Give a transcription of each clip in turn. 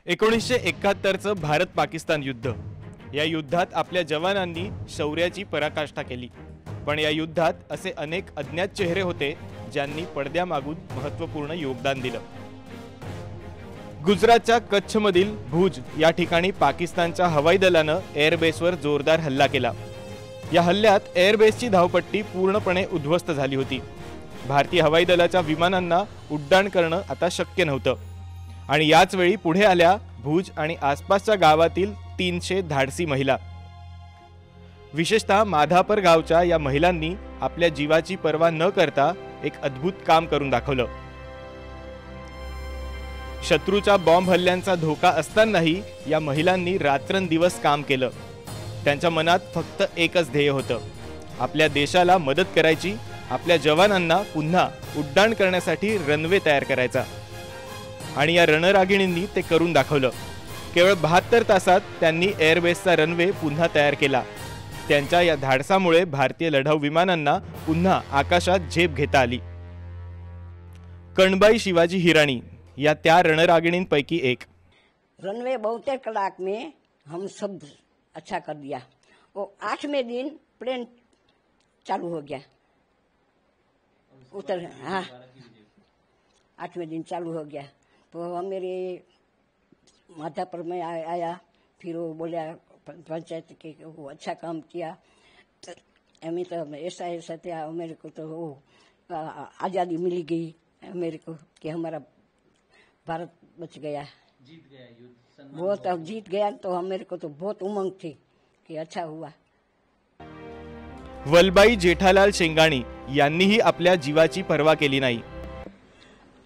1971चं भारत पाकिस्तान युद्ध। या युद्धात आपल्या जवानांनी शौर्याची पराकाष्ठा केली, पण या युद्धात असे अनेक अज्ञात चेहरे होते ज्यांनी पडद्यामागून महत्त्वपूर्ण योगदान दिलं। गुजरातच्या कच्छमधील भुज या ठिकाणी पाकिस्तानच्या हवाई दलानं एअरबेसवर जोरदार हल्ला केला। या हल्ल्यात एअरबेसची धावपट्टी पूर्णपणे उद्ध्वस्त झाली होती। भारतीय हवाई दलाच्या विमानांना उड्डाण करणं आता शक्य नव्हतं आणि याच वेळी पुढे आल्या भुज आणि आसपासच्या गावातील 300 धाडसी महिला। विशेषतः माधापर गावच्या या महिलांनी आपल्या जीवाची पर्वा न करता एक अद्भुत काम करून दाखवलं। शत्रूच्या बॉम्ब हल्ल्यांचा धोका असतानाही या महिलांनी रात्रंदिवस काम केलं। त्यांच्या मनात फक्त एकच ध्येय होतं, आपल्या देशाला मदत करायची, आपल्या जवानांना पुन्हा उड्डाण करण्यासाठी रनवे तयार करायचा। आणि या रणरागिणींनी ते करून दाखवलं। केवळ 72 तासात त्यांनी एअरबेसचा रनवे पुन्हा तयार केला। त्यांच्या या धाडसामुळे भारतीय लढाऊ विमानांना पुन्हा आकाशात झेप घेता आली। कणबाई शिवाजी हिराणी या त्या रणरागिणींपैकी एक। रनवे 72 कलाक में हम सब अच्छा कर दिया। वो 8वें दिन प्लेन चालू हो गया उतर। हाँ, 8वें दिन चालू हो गया तो हम मेरे माधापुर में आया। फिर वो बोला पंचायत के वो अच्छा काम किया। तो हमें तो ऐसा था, मेरे को तो वो आज़ादी मिल गई मेरे को कि हमारा भारत बच गया, जीत गया युद्ध। वो तो जीत गया तो हम मेरे को तो बहुत उमंग थी कि अच्छा हुआ। वलबाई जेठालाल शेंगाणी यांनीही आपल्या जीवाची पर्वा केली नाही।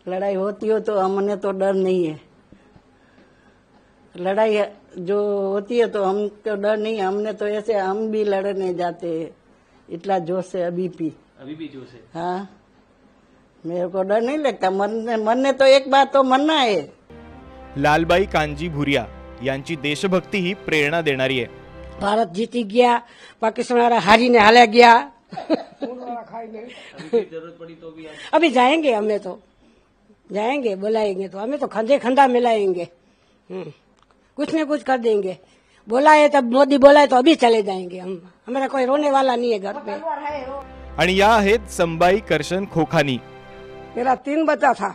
लड़ाई होती हो तो हमने तो डर नहीं है। लड़ाई जो होती है तो हमको डर नहीं, हमने तो ऐसे हम भी लड़ने जाते इतना जोश से अभी भी जोश है। हाँ, मेरे को डर नहीं लगता। मरने तो एक बार तो मरना है। लालबाई कांजी भुरिया यांची देशभक्ती ही प्रेरणा देणारी आहे। भारत जीती गया, पाकिस्तान हारी ने हारा गया। अभी जाएंगे, हमें तो जाएंगे, बुलाएंगे तो हमें तो खंडे खंडा मिलाएंगे, कुछ न कुछ कर देंगे। बोला है तब मोदी बोला है तो अभी चले जाएंगे हम। हमारा कोई रोने वाला नहीं है घर पे। आणि या आहेत संबाई करशन खोखानी। मेरा 3 बच्चा था,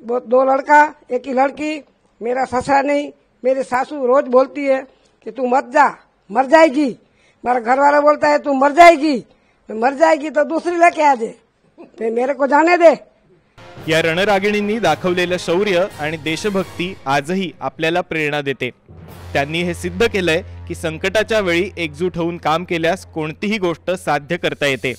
2 लड़का 1 ही लड़की। मेरा ससुर नहीं, मेरी सासू रोज बोलती है कि तू मत जा, मर जाएगी। मेरा घर वाला बोलता है तू मर जाएगी, मर जाएगी तो दूसरी लेके आ जाए, फिर मेरे को जाने दे। या रणरागिणींनी दाखवलेलं शौर्य आणि देशभक्ती आजही आपल्याला प्रेरणा देते। त्यांनी हे सिद्ध केलंय की संकटाच्या वेळी एकजूट होऊन काम केल्यास कोणतीही गोष्ट साध्य करता येते।